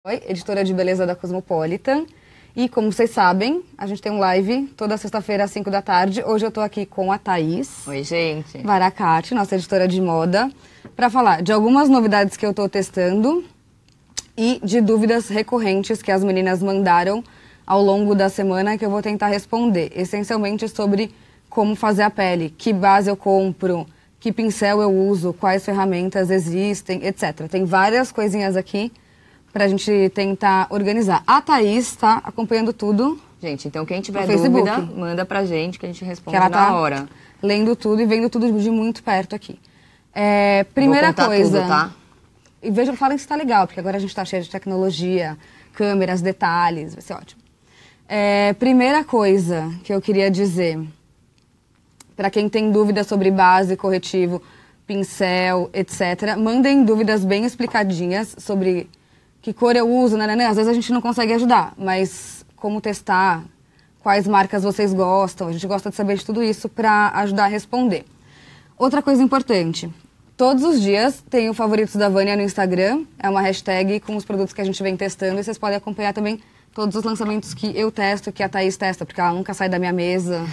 Oi, editora de beleza da Cosmopolitan. E como vocês sabem, a gente tem um live toda sexta-feira às 5 da tarde. Hoje eu tô aqui com a Thaís. Oi, gente. Varacati, nossa editora de moda, para falar de algumas novidades que eu tô testando e de dúvidas recorrentes que as meninas mandaram ao longo da semana que eu vou tentar responder. Essencialmente sobre como fazer a pele, que base eu compro, que pincel eu uso, quais ferramentas existem, etc. Tem várias coisinhas aqui pra gente tentar organizar. A Thaís tá acompanhando tudo. Gente, então quem tiver dúvida, manda pra gente que a gente responde ela na hora. Lendo tudo e vendo tudo de muito perto aqui. Primeira coisa. Tudo, tá? E vejam, falem se tá legal, porque agora a gente tá cheio de tecnologia, câmeras, detalhes, vai ser ótimo. Primeira coisa que eu queria dizer, pra quem tem dúvida sobre base, corretivo, pincel, etc., mandem dúvidas bem explicadinhas sobre que cor eu uso, né? Às vezes a gente não consegue ajudar, mas como testar, quais marcas vocês gostam, a gente gosta de saber de tudo isso para ajudar a responder. Outra coisa importante, todos os dias tem o Favoritos da Vânia no Instagram, é uma hashtag com os produtos que a gente vem testando e vocês podem acompanhar também todos os lançamentos que eu testo, que a Thaís testa, porque ela nunca sai da minha mesa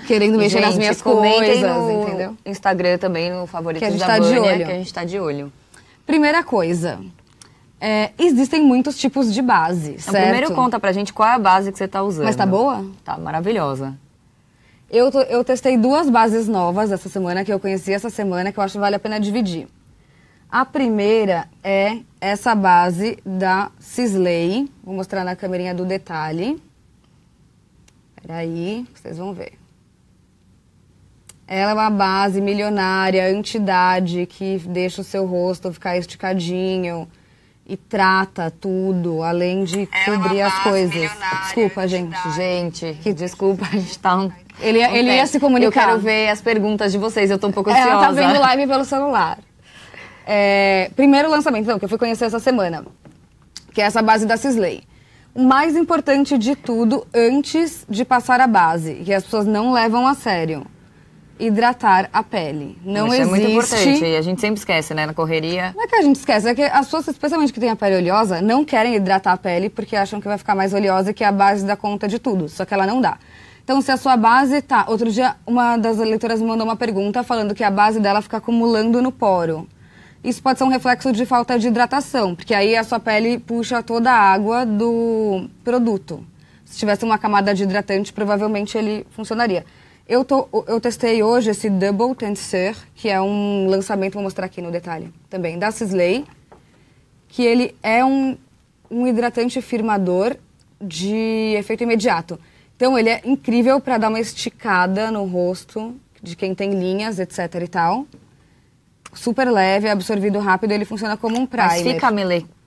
querendo mexer nas minhas coisas, no entendeu? Instagram também, no Favoritos da tá Vânia, que a gente tá de olho. Primeira coisa, existem muitos tipos de base, certo? Primeiro conta pra gente qual é a base que você tá usando. Mas tá boa? Tá maravilhosa. Eu testei duas bases novas essa semana, que eu conheci essa semana, que eu acho que vale a pena dividir. A primeira é essa base da Sisley. Vou mostrar na câmerinha do detalhe. Peraí, vocês vão ver. Ela é uma base milionária, anti-idade, que deixa o seu rosto ficar esticadinho e trata tudo, além de cobrir as coisas. Desculpa, gente. Gente, desculpa, a gente tá Ele ia se comunicar. Eu quero ver as perguntas de vocês, eu tô um pouco ansiosa. Ela tá vendo live pelo celular. Primeiro lançamento, então, que eu fui conhecer essa semana, que é essa base da Sisley. O mais importante de tudo, antes de passar a base, que as pessoas não levam a sério, hidratar a pele. Não Isso existe... é muito importante, e a gente sempre esquece, né, na correria. Não é que a gente esquece, é que as pessoas, especialmente que têm a pele oleosa, não querem hidratar a pele porque acham que vai ficar mais oleosa e que a base dá conta de tudo, só que ela não dá. Então, se a sua base tá... Outro dia, uma das leitoras me mandou uma pergunta falando que a base dela fica acumulando no poro. Isso pode ser um reflexo de falta de hidratação, porque aí a sua pele puxa toda a água do produto. Se tivesse uma camada de hidratante, provavelmente ele funcionaria. Eu testei hoje esse Double Tenseur, que é um lançamento, vou mostrar aqui no detalhe também, da Sisley, que ele é um hidratante firmador de efeito imediato. Então, ele é incrível para dar uma esticada no rosto de quem tem linhas, etc e tal. Super leve, absorvido rápido, ele funciona como um primer. Mas fica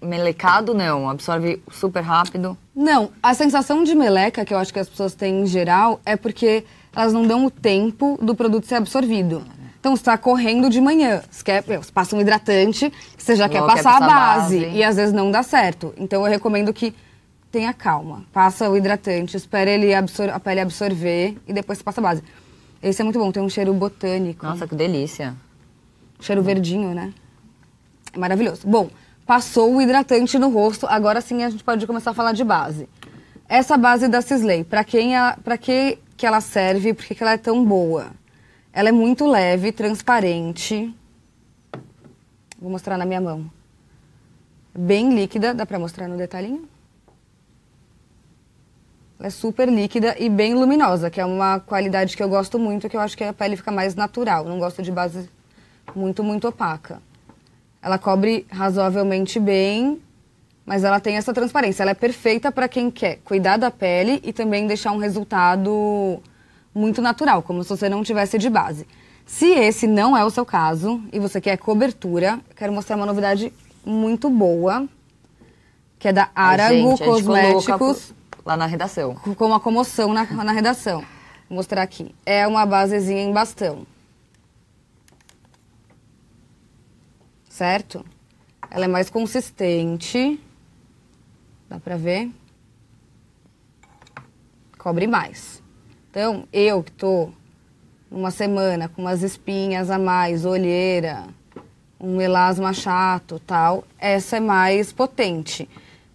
melecado, não? Absorve super rápido? Não, a sensação de meleca que eu acho que as pessoas têm em geral é porque elas não dão o tempo do produto ser absorvido. Então, você está correndo de manhã, você passa um hidratante, você já quer passar a base, e às vezes não dá certo. Então, eu recomendo que tenha calma. Passa o hidratante, espera a pele absorver e depois você passa a base. Esse é muito bom, tem um cheiro botânico. Nossa, que delícia. Cheiro verdinho, né? É maravilhoso. Bom, passou o hidratante no rosto, agora sim a gente pode começar a falar de base. Essa base da Sisley, pra que ela serve e por que ela é tão boa? Ela é muito leve, transparente. Vou mostrar na minha mão. Bem líquida, dá pra mostrar no detalhinho? Ela é super líquida e bem luminosa, que é uma qualidade que eu gosto muito, que eu acho que a pele fica mais natural. Não gosto de base muito, muito opaca. Ela cobre razoavelmente bem, mas ela tem essa transparência. Ela é perfeita para quem quer cuidar da pele e também deixar um resultado muito natural, como se você não tivesse de base. Se esse não é o seu caso e você quer cobertura, eu quero mostrar uma novidade muito boa, que é da Arago Cosméticos. Lá na redação. Com uma comoção na redação. Vou mostrar aqui. É uma basezinha em bastão. Certo? Ela é mais consistente. Dá pra ver? Cobre mais. Então, eu que tô numa semana com umas espinhas a mais, olheira, um melasma chato, tal, essa é mais potente.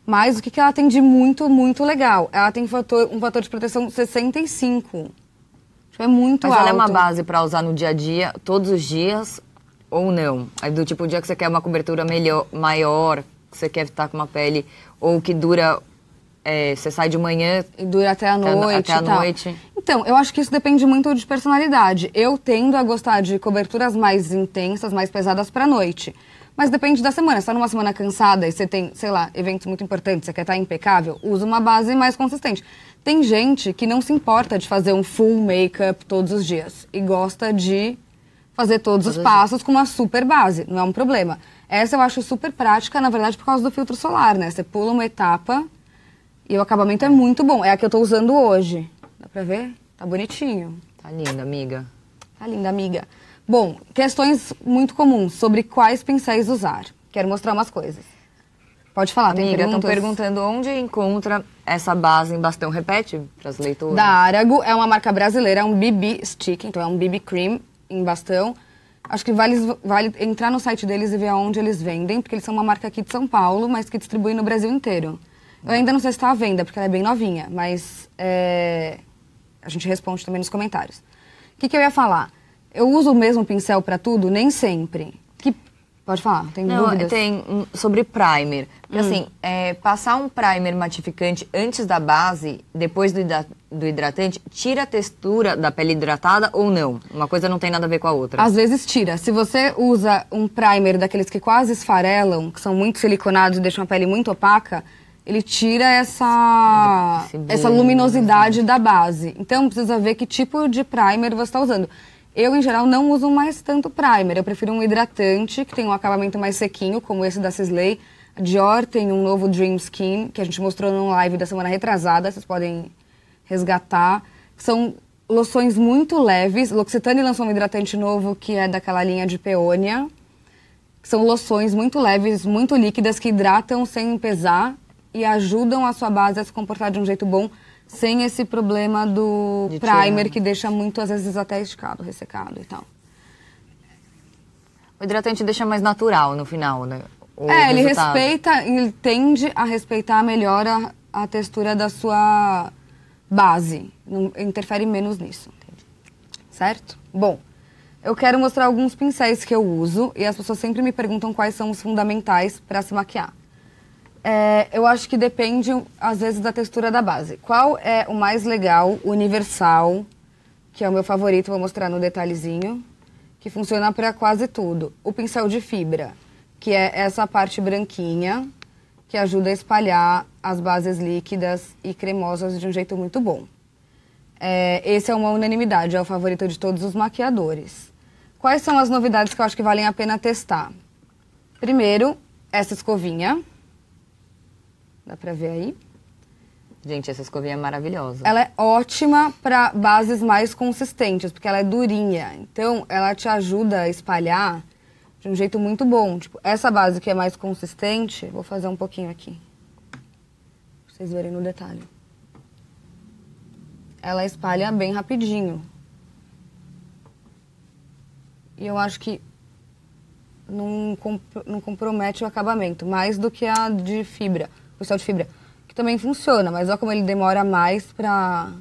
Mas o que ela tem de muito, muito legal? Ela tem um fator de proteção 65. É muito alto. Mas ela é uma base pra usar no dia a dia, todos os dias, ou não? Aí do tipo, o dia que você quer uma cobertura maior, que você quer estar com uma pele, ou que dura, você sai de manhã... E dura até a noite. Até a noite. Então, eu acho que isso depende muito de personalidade. Eu tendo a gostar de coberturas mais intensas, mais pesadas pra noite. Mas depende da semana. Se tá numa semana cansada e você tem, sei lá, eventos muito importantes, você quer estar impecável, usa uma base mais consistente. Tem gente que não se importa de fazer um full make-up todos os dias e gosta de fazer todos os passos com uma super base. Não é um problema. Essa eu acho super prática, na verdade, por causa do filtro solar, né? Você pula uma etapa e o acabamento é muito bom. É a que eu tô usando hoje. Dá pra ver? Tá bonitinho. Tá linda, amiga. Tá linda, amiga. Bom, questões muito comuns sobre quais pincéis usar. Quero mostrar umas coisas. Pode falar, tem Amiga, perguntas? estão perguntando onde encontra essa base em bastão. Repete para as leitoras. Da Arago, é uma marca brasileira, é um BB Stick, então é um BB Cream em bastão. Acho que vale entrar no site deles e ver aonde eles vendem, porque eles são uma marca aqui de São Paulo, mas que distribui no Brasil inteiro. Eu ainda não sei se está à venda, porque ela é bem novinha, mas a gente responde também nos comentários. O que eu ia falar? Eu uso o mesmo pincel para tudo? Nem sempre. Pode falar, tem dúvidas? Tem sobre primer. Porque assim, passar um primer matificante antes da base, depois do hidratante, tira a textura da pele hidratada ou não? Uma coisa não tem nada a ver com a outra. Às vezes tira. Se você usa um primer daqueles que quase esfarelam, que são muito siliconados e deixam a pele muito opaca, ele tira essa luminosidade da base. Então, precisa ver que tipo de primer você está usando. Eu, em geral, não uso mais tanto primer. Eu prefiro um hidratante, que tem um acabamento mais sequinho, como esse da Sisley. A Dior tem um novo Dream Skin, que a gente mostrou num live da semana retrasada, vocês podem resgatar. São loções muito leves. L'Occitane lançou um hidratante novo, que é daquela linha de peônia. São loções muito leves, muito líquidas, que hidratam sem pesar e ajudam a sua base a se comportar de um jeito bom, sem esse problema do primer, que deixa muito, às vezes, até esticado, ressecado e tal. O hidratante deixa mais natural no final, né? Ele tende a respeitar melhor a textura da sua base. Não interfere menos nisso. Certo? Bom, eu quero mostrar alguns pincéis que eu uso e as pessoas sempre me perguntam quais são os fundamentais para se maquiar. Eu acho que depende, às vezes, da textura da base. Qual é o mais legal, universal, que é o meu favorito, vou mostrar no detalhezinho, que funciona para quase tudo. O pincel de fibra, que é essa parte branquinha, que ajuda a espalhar as bases líquidas e cremosas de um jeito muito bom. Esse é uma unanimidade, é o favorito de todos os maquiadores. Quais são as novidades que eu acho que valem a pena testar? Primeiro, essa escovinha. Dá pra ver aí? Gente, essa escovinha é maravilhosa. Ela é ótima para bases mais consistentes, porque ela é durinha. Então, ela te ajuda a espalhar de um jeito muito bom. Tipo, essa base que é mais consistente, vou fazer um pouquinho aqui. Pra vocês verem no detalhe. Ela espalha bem rapidinho. E eu acho que não compromete o acabamento, mais do que a de fibra. O pincel de fibra, que também funciona, mas olha como ele demora mais para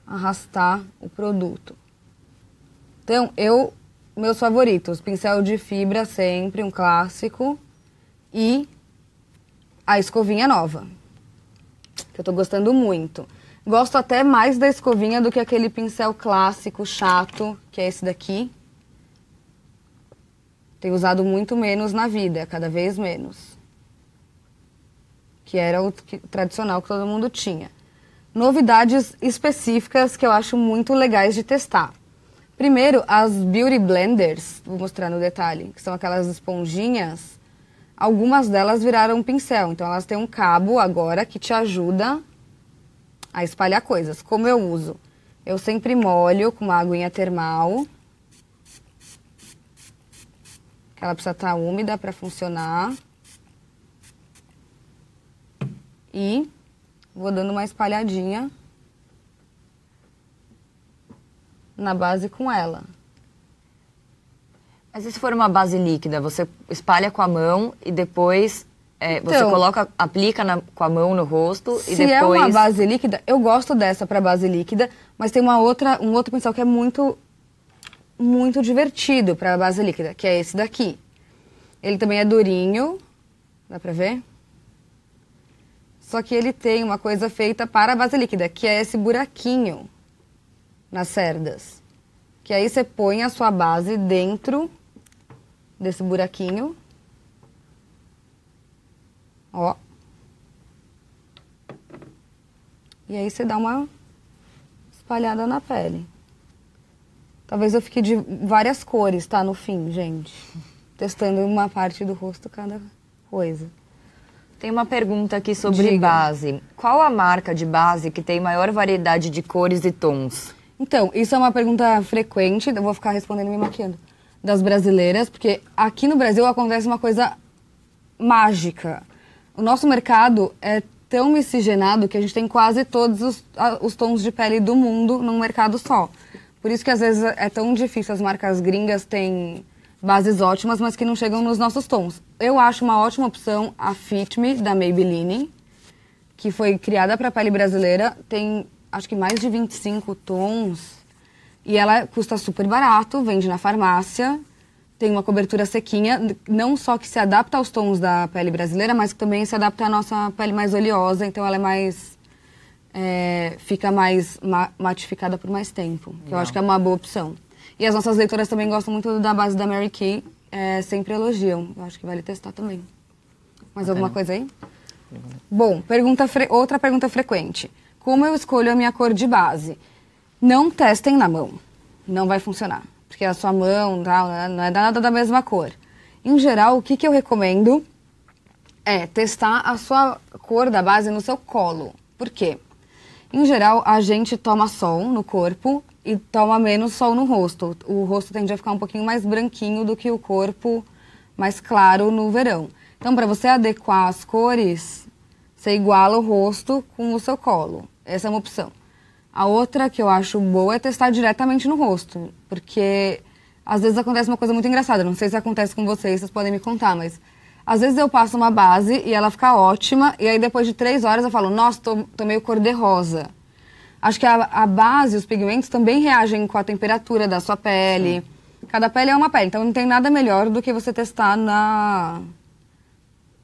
arrastar o produto. Então, meus favoritos, pincel de fibra sempre, um clássico, e a escovinha nova, que eu tô gostando muito. Gosto até mais da escovinha do que aquele pincel clássico, chato, que é esse daqui. Tenho usado muito menos na vida, cada vez menos. Que era o tradicional que todo mundo tinha. Novidades específicas que eu acho muito legais de testar. Primeiro, as Beauty Blenders, vou mostrar no detalhe, que são aquelas esponjinhas. Algumas delas viraram pincel, então elas têm um cabo agora que te ajuda a espalhar coisas. Como eu uso? Eu sempre molho com uma aguinha termal. Ela precisa estar úmida para funcionar. E vou dando uma espalhadinha na base com ela. Mas e se for uma base líquida, você espalha com a mão e depois Você coloca, aplica com a mão no rosto e depois... Se é uma base líquida, eu gosto dessa para base líquida, mas tem um outro pincel que é muito divertido para base líquida, que é esse daqui. Ele também é durinho, dá pra ver? Só que ele tem uma coisa feita para a base líquida, que é esse buraquinho nas cerdas. Que aí você põe a sua base dentro desse buraquinho. Ó. E aí você dá uma espalhada na pele. Talvez eu fique de várias cores, tá? No fim, gente. Testando uma parte do rosto, cada coisa. Tem uma pergunta aqui sobre base. Qual a marca de base que tem maior variedade de cores e tons? Então, isso é uma pergunta frequente, eu vou ficar respondendo me maquiando, das brasileiras, porque aqui no Brasil acontece uma coisa mágica. O nosso mercado é tão miscigenado que a gente tem quase todos os tons de pele do mundo num mercado só. Por isso que às vezes é tão difícil, as marcas gringas têm bases ótimas, mas que não chegam nos nossos tons. Eu acho uma ótima opção a Fit Me, da Maybelline, que foi criada para a pele brasileira, tem acho que mais de 25 tons, e ela custa super barato, vende na farmácia, tem uma cobertura sequinha, não só que se adapta aos tons da pele brasileira, mas que também se adapta à nossa pele mais oleosa, então ela é mais... fica mais matificada por mais tempo, que eu acho que é uma boa opção. E as nossas leitoras também gostam muito da base da Mary Kay, sempre elogiam. Eu acho que vale testar também. Mais alguma coisa aí? Bom, outra pergunta frequente. Como eu escolho a minha cor de base? Não testem na mão. Não vai funcionar. Porque a sua mão não é nada da mesma cor. Em geral, o que eu recomendo é testar a sua cor da base no seu colo. Por quê? Em geral, a gente toma sol no corpo e toma menos sol no rosto. O rosto tende a ficar um pouquinho mais branquinho do que o corpo mais claro no verão. Então, para você adequar as cores, você iguala o rosto com o seu colo. Essa é uma opção. A outra que eu acho boa é testar diretamente no rosto, porque às vezes acontece uma coisa muito engraçada. Não sei se acontece com vocês podem me contar, mas às vezes eu passo uma base e ela fica ótima, e aí depois de 3 horas eu falo, nossa, tô meio cor-de-rosa. Acho que a base, os pigmentos também reagem com a temperatura da sua pele. Cada pele é uma pele, então não tem nada melhor do que você testar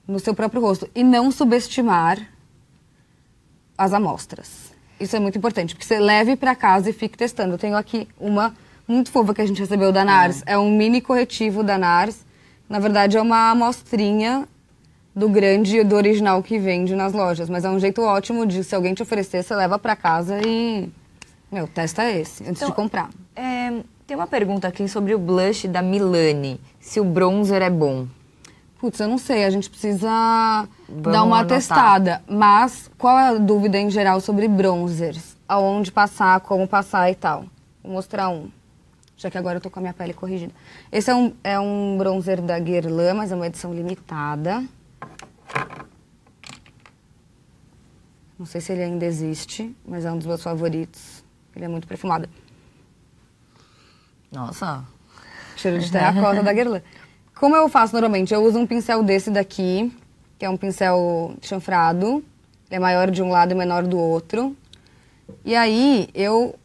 no seu próprio rosto. E não subestimar as amostras. Isso é muito importante, porque você leve para casa e fique testando. Eu tenho aqui uma muito fofa que a gente recebeu da NARS. É um mini corretivo da NARS. Na verdade, é uma amostrinha do grande e do original que vende nas lojas. Mas é um jeito ótimo de, se alguém te oferecer, você leva pra casa e... testa esse, antes de comprar. Tem uma pergunta aqui sobre o blush da Milani. Se o bronzer é bom. Putz, eu não sei, a gente precisa dar uma testada. Mas qual é a dúvida em geral sobre bronzers? Aonde passar, como passar e tal. Vou mostrar um. Já que agora eu tô com a minha pele corrigida. Esse é um bronzer da Guerlain, mas é uma edição limitada. Não sei se ele ainda existe, mas é um dos meus favoritos. Ele é muito perfumado. Nossa! Cheiro de terracota da Guerlain. Como eu faço normalmente? Eu uso um pincel desse daqui, que é um pincel chanfrado. Ele é maior de um lado e menor do outro. E aí eu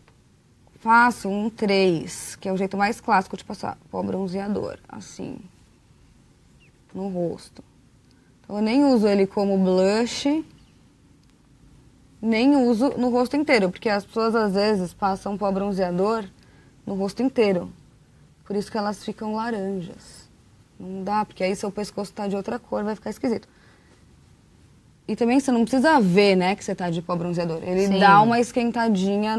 faço um 3, que é o jeito mais clássico de passar pó bronzeador, assim, no rosto. Então eu nem uso ele como blush, nem uso no rosto inteiro, porque as pessoas às vezes passam pó bronzeador no rosto inteiro. Por isso que elas ficam laranjas. Não dá, porque aí seu pescoço tá de outra cor, vai ficar esquisito. E também você não precisa ver, né, que você tá de pó bronzeador. Ele dá uma esquentadinha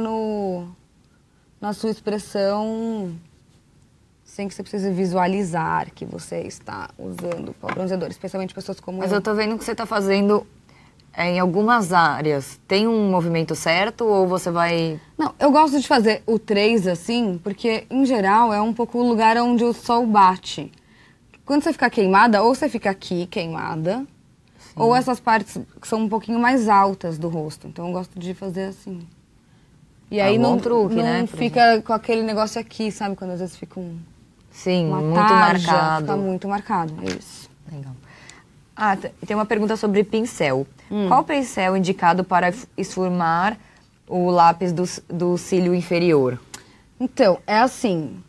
na sua expressão, sem que você precise visualizar que você está usando pó bronzeador, especialmente pessoas como Mas eu tô vendo que você tá fazendo em algumas áreas. Tem um movimento certo ou você vai... Não, eu gosto de fazer o 3 assim, porque em geral é um pouco o lugar onde o sol bate. Quando você fica queimada, ou você fica aqui queimada, ou essas partes que são um pouquinho mais altas do rosto. Então eu gosto de fazer assim. E aí não fica com aquele negócio aqui, sabe? Quando às vezes fica Sim, uma muito tarja, marcado. Fica muito marcado, é isso. Legal. Tem uma pergunta sobre pincel. Qual pincel é indicado para esfumar o lápis do cílio inferior? Então, é assim.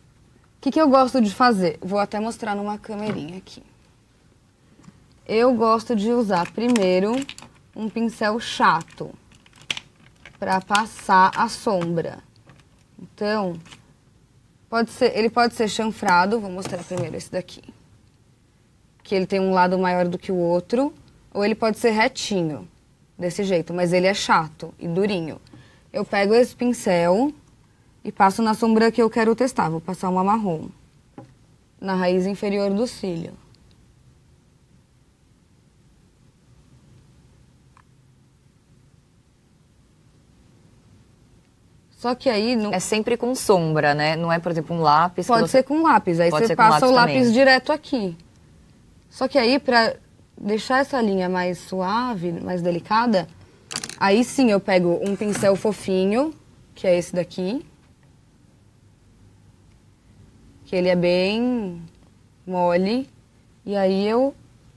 O que eu gosto de fazer? Vou até mostrar numa câmerinha aqui. Eu gosto de usar primeiro um pincel chato para passar a sombra. Então, ele pode ser chanfrado. Vou mostrar primeiro esse daqui. Que ele tem um lado maior do que o outro. Ou ele pode ser retinho, desse jeito, mas ele é chato e durinho. Eu pego esse pincel e passo na sombra que eu quero testar. Vou passar uma marrom na raiz inferior do cílio. Só que aí... Não... É sempre com sombra, né? Não é, por exemplo, um lápis... Pode ser com lápis. Aí você passa o lápis também. Direto aqui. Só que aí, pra deixar essa linha mais suave, mais delicada, aí sim eu pego um pincel fofinho, que é esse daqui. Que ele é bem mole. E aí eu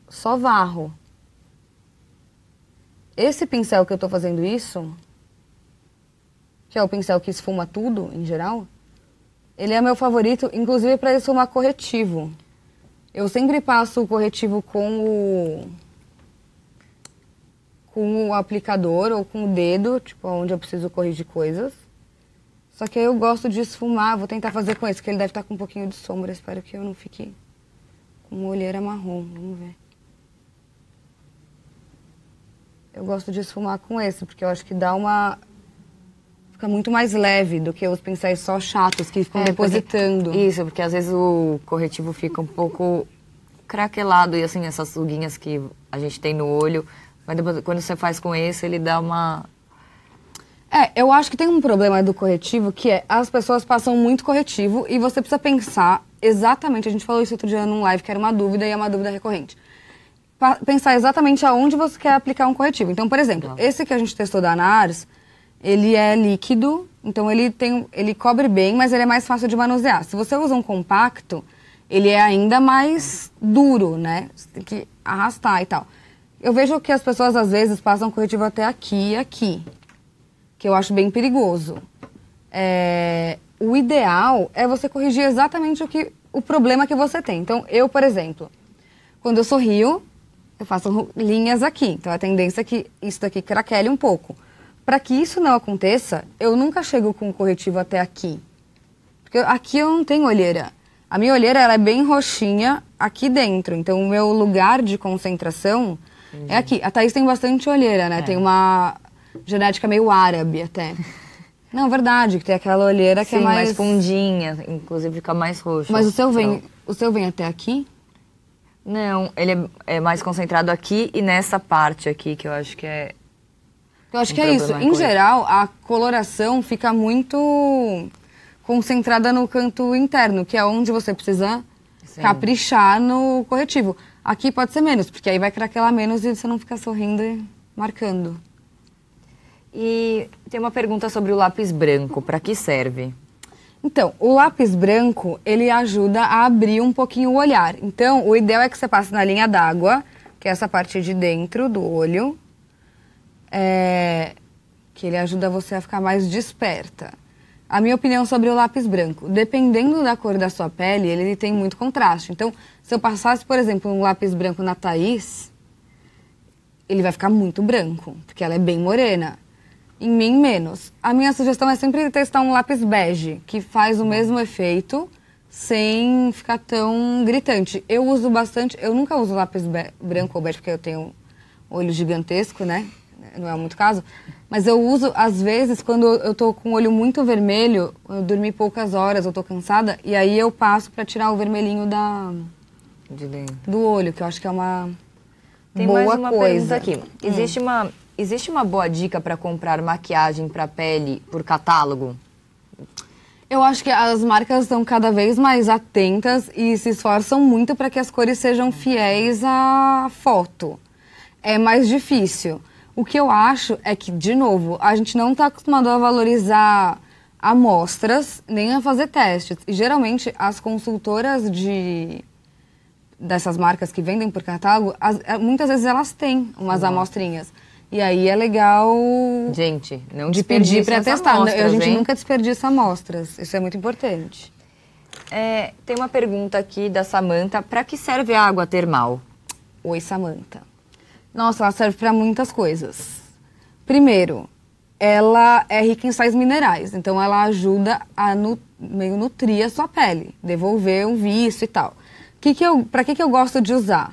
só varro. Esse pincel que eu tô fazendo isso, que é o pincel que esfuma tudo, em geral, ele é meu favorito, inclusive para esfumar corretivo. Eu sempre passo o corretivo com o aplicador ou com o dedo, tipo, onde eu preciso corrigir coisas. Só que aí eu gosto de esfumar, vou tentar fazer com esse, que ele deve estar com um pouquinho de sombra. Espero que eu não fique com uma olheira marrom, vamos ver. Eu gosto de esfumar com esse, porque eu acho que dá uma... Fica muito mais leve do que os pincéis só chatos, que ficam depositando. Isso, porque às vezes o corretivo fica um pouco craquelado e assim, essas ruguinhas que a gente tem no olho. Mas depois, quando você faz com esse, ele dá uma... Eu acho que tem um problema do corretivo, que é as pessoas passam muito corretivo e você precisa pensar exatamente, a gente falou isso outro dia num live, que era uma dúvida e é uma dúvida recorrente. Pensar exatamente aonde você quer aplicar um corretivo. Então, por exemplo, esse que a gente testou da NARS, ele é líquido, então ele cobre bem, mas ele é mais fácil de manusear. Se você usa um compacto, ele é ainda mais duro, né? Você tem que arrastar e tal. Eu vejo que as pessoas, às vezes, passam corretivo até aqui e aqui, que eu acho bem perigoso. O ideal é você corrigir exatamente o problema que você tem. Então, eu, por exemplo, quando eu sorrio, eu faço linhas aqui. Então, a tendência é que isso daqui craquele um pouco. Para que isso não aconteça, eu nunca chego com o corretivo até aqui. Porque aqui eu não tenho olheira. A minha olheira ela é bem roxinha aqui dentro. Então, o meu lugar de concentração é aqui. A Thaís tem bastante olheira, né? Tem uma genética meio árabe até. Não, verdade, que tem aquela olheira que é mais fundinha, inclusive fica mais roxo. Mas o seu vem até aqui? Não, ele é mais concentrado aqui e nessa parte aqui, que eu acho que é... Eu acho que é isso. Em geral, a coloração fica muito concentrada no canto interno, que é onde você precisa caprichar no corretivo. Aqui pode ser menos, porque aí vai craquelar menos e você não fica sorrindo e marcando. E tem uma pergunta sobre o lápis branco. Para que serve? Então, o lápis branco, ele ajuda a abrir um pouquinho o olhar. Então, o ideal é que você passe na linha d'água, que é essa parte de dentro do olho, que ele ajuda você a ficar mais desperta. A minha opinião sobre o lápis branco, dependendo da cor da sua pele, ele tem muito contraste. Então, se eu passasse, por exemplo, um lápis branco na Thaís, ele vai ficar muito branco, porque ela é bem morena. Em mim, menos. A minha sugestão é sempre testar um lápis bege, que faz o mesmo efeito, sem ficar tão gritante. Eu uso bastante, eu nunca uso lápis branco ou bege, porque eu tenho olho gigantesco, né? Não é muito caso. Mas eu uso, às vezes, quando eu tô com o olho muito vermelho, eu dormi poucas horas, eu tô cansada, e aí eu passo pra tirar o vermelhinho do olho, que eu acho que é uma Tem boa mais uma coisa. pergunta aqui. Existe uma boa dica para comprar maquiagem para pele por catálogo? Eu acho que as marcas estão cada vez mais atentas e se esforçam muito para que as cores sejam fiéis à foto. É mais difícil. O que eu acho é que, de novo, a gente não está acostumado a valorizar amostras nem a fazer testes. E, geralmente, as consultoras de dessas marcas que vendem por catálogo, muitas vezes elas têm umas amostrinhas. E aí é legal Gente, não de pedir para testar. Amostras, a gente hein? nunca desperdiça amostras. Isso é muito importante. Tem uma pergunta aqui da Samantha. Para que serve a água termal? Oi, Samantha. Nossa, ela serve para muitas coisas. Primeiro, ela é rica em sais minerais. Então, ela ajuda a meio nutrir a sua pele. Devolver um vício e tal. Para que eu gosto de usar?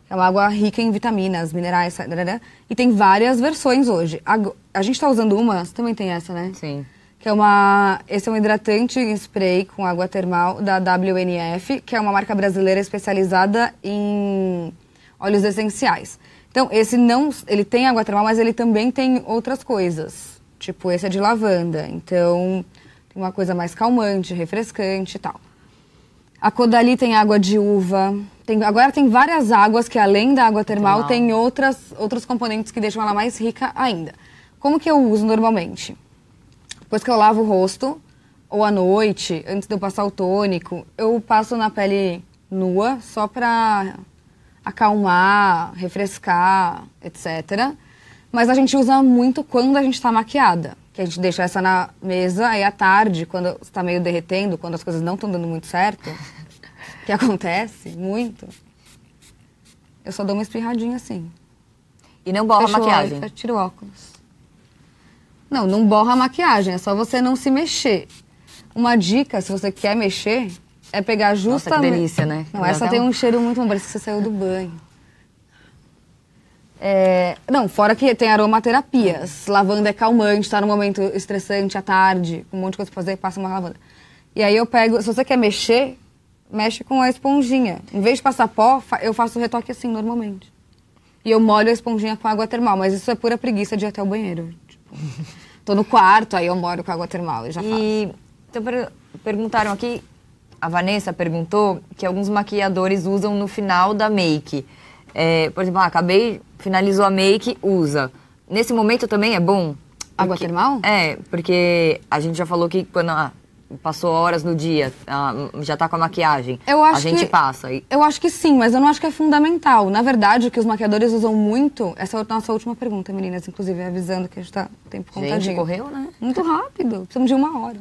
É uma água rica em vitaminas, minerais, e tem várias versões hoje. A gente está usando uma, você também tem essa, né? Sim. Que esse é um hidratante em spray com água termal da WNF, que é uma marca brasileira especializada em óleos essenciais. Então, ele tem água termal, mas ele também tem outras coisas. Tipo, esse é de lavanda, então tem uma coisa mais calmante, refrescante e tal. A Caudalie tem água de uva. Agora tem várias águas que, além da água termal, tem outros componentes que deixam ela mais rica ainda. Como que eu uso normalmente? Depois que eu lavo o rosto, ou à noite, antes de eu passar o tônico, eu passo na pele nua, só pra acalmar, refrescar, etc. Mas a gente usa muito quando a gente tá maquiada. Que a gente deixa essa na mesa, aí à tarde, quando está meio derretendo, quando as coisas não estão dando muito certo, que acontece muito, eu só dou uma espirradinha assim. E não borra a maquiagem? Tira o óculos. Não borra a maquiagem, é só você não se mexer. Uma dica, se você quer mexer, é pegar justamente... Nossa, que delícia, né? Não, essa tem um cheiro muito bom, parece que você saiu do banho. Fora que tem aromaterapias. Lavanda é calmante, tá num momento estressante à tarde, com um monte de coisa pra fazer, passa uma lavanda. E aí eu pego, se você quer mexer, mexe com a esponjinha. Em vez de passar pó, eu faço o retoque assim, normalmente. E eu molho a esponjinha com água termal, mas isso é pura preguiça de ir até o banheiro. Tipo, tô no quarto, aí eu molho com água termal e já faço. Então, perguntaram aqui, a Vanessa perguntou que alguns maquiadores usam no final da make. Por exemplo, finalizou a make, usa. Nesse momento também é bom? Água termal? Porque a gente já falou que quando passou horas no dia, já tá com a maquiagem, a gente passa. Eu acho que sim, mas eu não acho que é fundamental. Na verdade, o que os maquiadores usam muito... Essa é a nossa última pergunta, meninas, inclusive, avisando que a gente tá tempo contadinho. Gente, correu, né? Muito rápido, precisamos de 1 hora.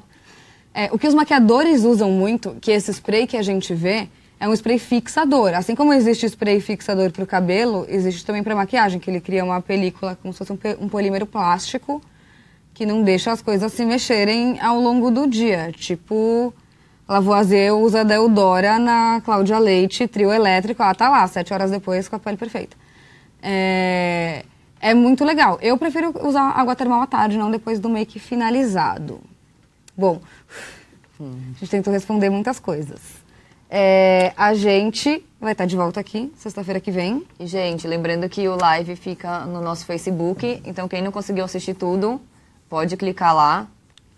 O que os maquiadores usam muito, que esse spray que a gente vê, é um spray fixador. Assim como existe spray fixador para o cabelo, existe também para maquiagem, que ele cria uma película como se fosse um polímero plástico que não deixa as coisas se mexerem ao longo do dia. Tipo, Lavoisier usa da Eudora na Cláudia Leite, trio elétrico, ela tá lá, 7 horas depois com a pele perfeita. É muito legal. Eu prefiro usar água termal à tarde, não depois do make finalizado. Bom, a gente tentou responder muitas coisas. A gente vai estar de volta aqui, sexta-feira que vem. E, gente, lembrando que o live fica no nosso Facebook, então quem não conseguiu assistir tudo, pode clicar lá.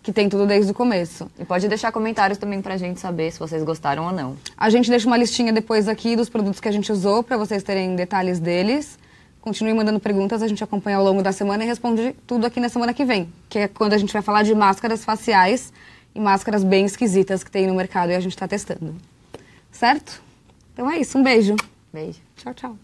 Que tem tudo desde o começo. E pode deixar comentários também pra gente saber se vocês gostaram ou não. A gente deixa uma listinha depois aqui dos produtos que a gente usou, pra vocês terem detalhes deles. Continue mandando perguntas, a gente acompanha ao longo da semana e responde tudo aqui na semana que vem. Que é quando a gente vai falar de máscaras faciais e máscaras bem esquisitas que tem no mercado e a gente tá testando. Certo? Então é isso, um beijo. Beijo. Tchau, tchau.